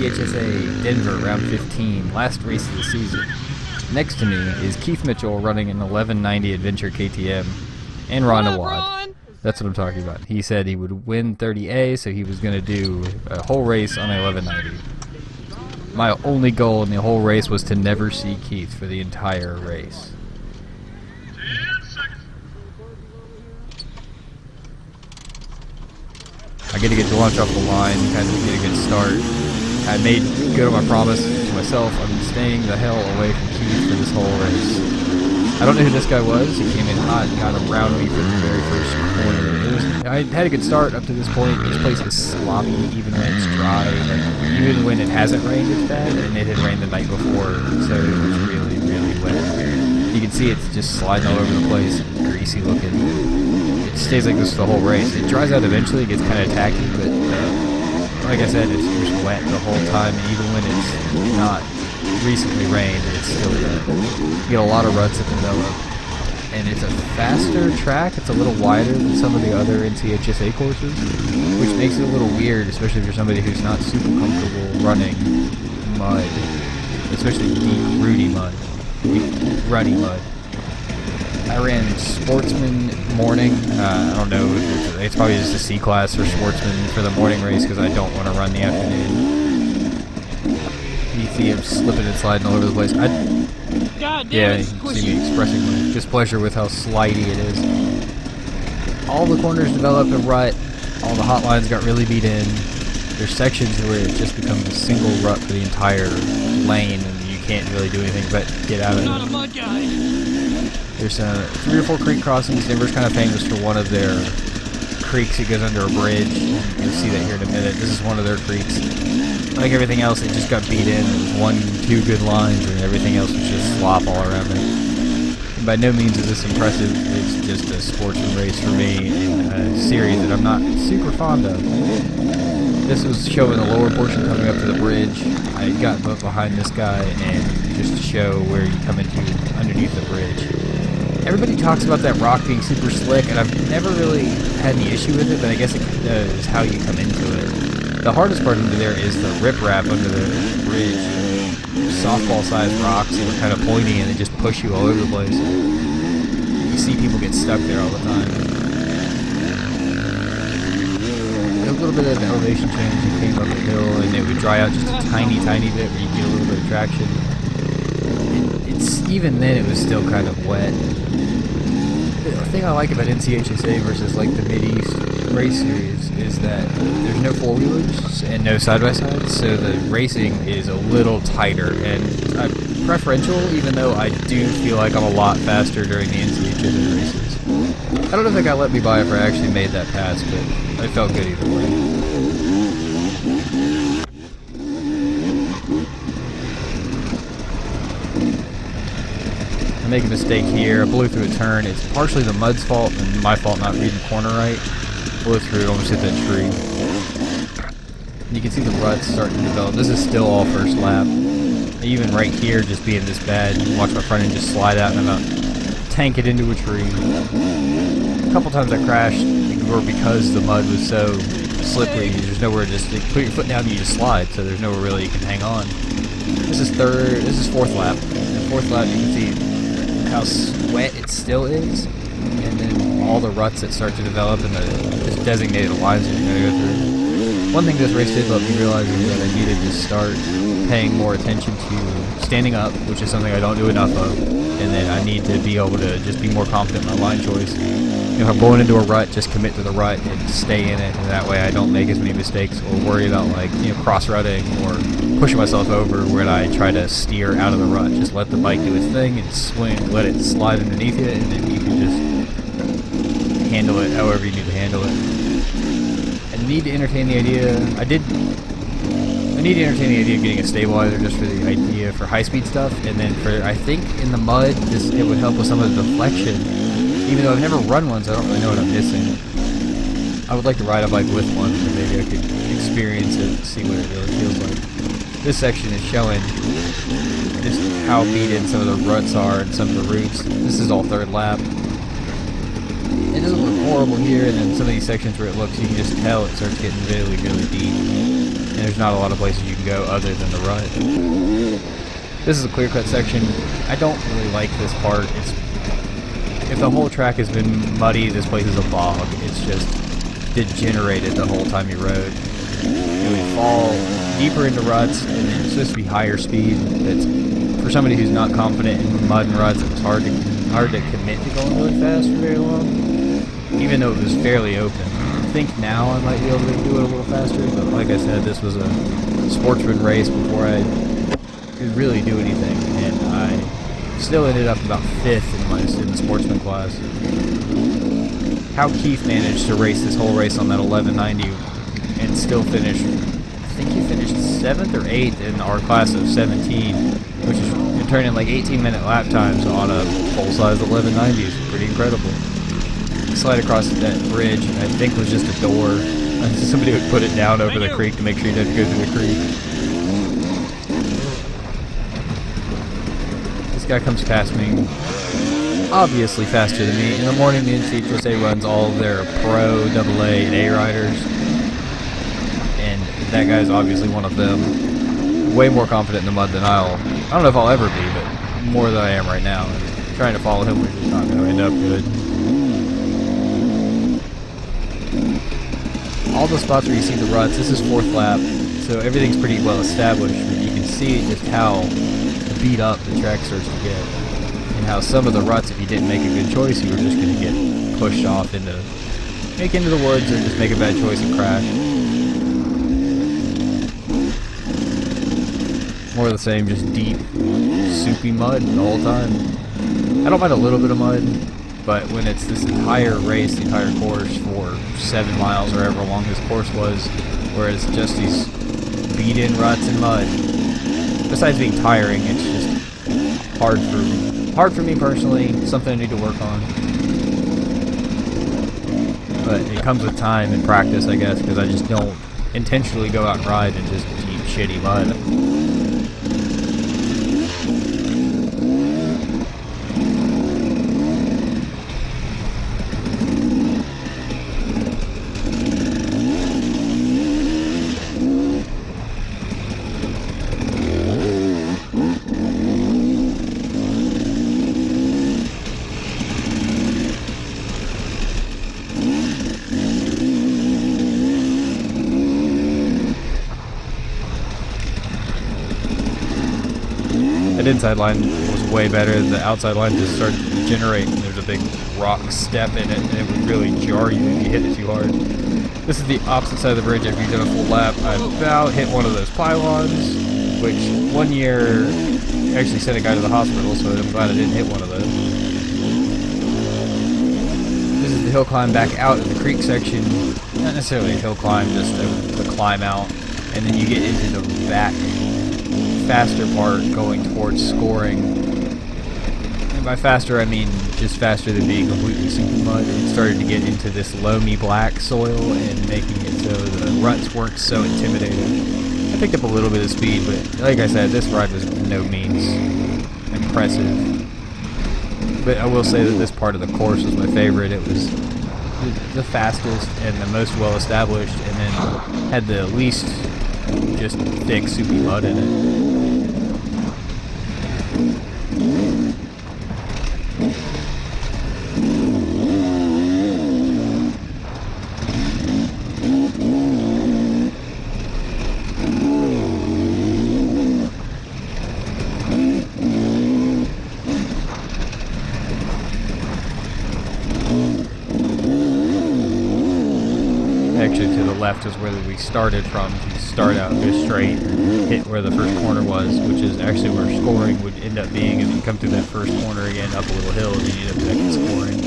NCHSA Denver, round 15, last race of the season. Next to me is Keith Mitchell running an 1190 Adventure KTM, and Ron Awad. That's what I'm talking about. He said he would win 30A, so he was going to do a whole race on a 1190. My only goal in the whole race was to never see Keith for the entire race. I get to get the launch off the line, kind of get a good start. I made good on my promise to myself. I'm staying the hell away from Keith for this whole race. I don't know who this guy was. He came in hot and got around me for the very first corner. I had a good start up to this point. This place is sloppy even when it's dry. Like, even when it hasn't rained, it's bad, and it had rained the night before, so it was really, really wet. You can see it's just sliding all over the place, greasy looking. It stays like this the whole race. It dries out eventually, it gets kind of tacky, but like I said, it's just wet the whole time, and even when it's not recently rained, it's still wet. You get a lot of ruts that develop, and it's a faster track. It's a little wider than some of the other NCHSA courses, which makes it a little weird, especially for somebody who's not super comfortable running mud, especially deep, rooty mud, deep, ruddy mud. I ran Sportsman morning. I don't know, it's probably just a C class for Sportsman for the morning race because I don't want to run the afternoon. You see him slipping and sliding all over the place. Yeah, you can see me expressing my displeasure with how slidey it is. All the corners develop a rut. All the hot lines got really beat in. There's sections where it just becomes a single rut for the entire lane, and you can't really do anything but get out of it. Not a mud guy. There's 3 or 4 creek crossings. Denver's kind of famous for one of their creeks. It goes under a bridge. You'll see that here in a minute. This is one of their creeks. Like everything else, it just got beat in. It was 1-2 good lines, and everything else was just slop all around it. And by no means is this impressive. It's just a sportsman race for me in a series that I'm not super fond of. This was showing the lower portion coming up to the bridge. I got behind this guy, and just to show where you come into underneath the bridge. Everybody talks about that rock being super slick, and I've never really had any issue with it, but I guess it is how you come into it. The hardest part under there is the riprap under the bridge. Softball-sized rocks that are kind of pointy, and they just push you all over the place. You see people get stuck there all the time. A little bit of an elevation change. You came up the hill, and it would dry out just a tiny, tiny bit where you get a little bit of traction. Even then, it was still kind of wet. The thing I like about NCHSA versus like the Mid-East race series is that there's no four-wheelers and no side-by-sides, so the racing is a little tighter and preferential, even though I do feel like I'm a lot faster during the NCHSA races. I don't know if that guy let me by if I actually made that pass, but I felt good either way. Make a mistake here. I blew through a turn. It's partially the mud's fault and my fault not reading the corner right. Blew through it, almost hit that tree. And you can see the ruts starting to develop. This is still all first lap. Even right here, just being this bad, you can watch my front end just slide out and about tank it into a tree. A couple times I crashed, because the mud was so slippery. There's nowhere to just put your foot down and you just slide, so there's nowhere really you can hang on. This is fourth lap. In fourth lap, you can see how wet it still is, and then all the ruts that start to develop and the designated lines that you're going to go through. One thing this race did let me realize is that I needed to start paying more attention to standing up, which is something I don't do enough of, and then I need to be able to just be more confident in my line choice. If I'm going into a rut, just commit to the rut and stay in it, and that way I don't make as many mistakes or worry about cross-rutting or pushing myself over when I try to steer out of the rut. Just let the bike do its thing and swing, let it slide underneath you, and then you can just handle it however you need to handle it. I need to entertain the idea. I need to entertain the idea of getting a stabilizer just for the idea for high-speed stuff, and then for, I think, in the mud, it would help with some of the deflection. Even though I've never run one, so I don't really know what I'm missing. I would like to ride a bike with one, so maybe I could experience it and see what it really feels like. This section is showing just how beat in some of the ruts are and some of the roots. This is all third lap. It doesn't look horrible here, and then some of these sections where it looks, you can just tell it starts getting really, really deep. And there's not a lot of places you can go other than the rut. This is a clear-cut section. I don't really like this part. If the whole track has been muddy, this place is a bog. It's just degenerated the whole time you rode. You would fall deeper into ruts, and it's supposed to be higher speed. That's, for somebody who's not confident in mud and ruts, it's hard to commit to going really fast for very long, even though it was fairly open. I think now I might be able to do it a little faster, but like I said, this was a sportsman race before I could really do anything, and I still ended up about 5th in my student sportsman class. How Keith managed to race this whole race on that 1190 and still finish, I think he finished 7th or 8th in our class of 17, which is turning like 18-minute lap times on a full-size 1190 is pretty incredible. Slide across that bridge, I think was just a door. Somebody would put it down over the creek to make sure you didn't go through the creek. This guy comes past me, obviously faster than me. In the morning, the NCHSA runs all of their Pro, AA, and A riders. And that guy's obviously one of them. Way more confident in the mud than I don't know if I'll ever be, but more than I am right now. And trying to follow him, which is not going to end up good. All the spots where you see the ruts, this is 4th lap, so everything's pretty well established, but you can see just how beat up the track starts to get. And how some of the ruts, if you didn't make a good choice, you were just going to get pushed off into the woods or just make a bad choice and crash. More of the same, just deep, soupy mud the whole time. I don't mind a little bit of mud, but when it's this entire race, the entire course for 7 miles or however long this course was, where it's just these beat-in ruts and mud, besides being tiring, it's just hard for me personally, something I need to work on. But it comes with time and practice, I guess, because I just don't intentionally go out and ride in just deep, shitty mud. That inside line was way better. The outside line just started to degenerate, and there's a big rock step in it, and it would really jar you if you hit it too hard. This is the opposite side of the bridge after you've done a full lap. I about hit one of those pylons, which one year actually sent a guy to the hospital, so I'm glad I didn't hit one of those. This is the hill climb back out of the creek section. Not necessarily a hill climb, just the climb out, and then you get into the back faster part going towards scoring. And by faster I mean just faster than being completely soupy mud. It started to get into this loamy black soil and making it so the ruts weren't so intimidating. I picked up a little bit of speed, but like I said, this ride was no means impressive. But I will say that this part of the course was my favorite. It was the fastest and the most well established, and then had the least just thick soupy mud in it. Actually, to the left is where we started from. If you start out, go straight, hit where the first corner was, which is actually where scoring would end up being. If you come through that first corner again, up a little hill, then you end up back at scoring.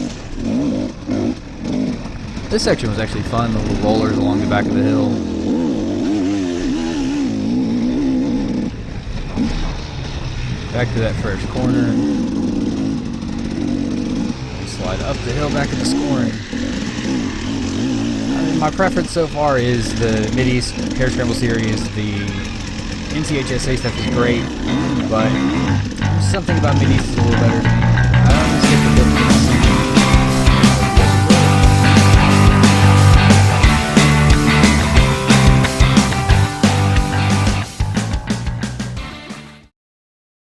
This section was actually fun, the little rollers along the back of the hill. Back to that first corner. Slide up the hill, back into scoring. My preference so far is the Mid-East Hare Scramble series. The NCHSA stuff is great, but something about Mid-East is a little better. I don't skip the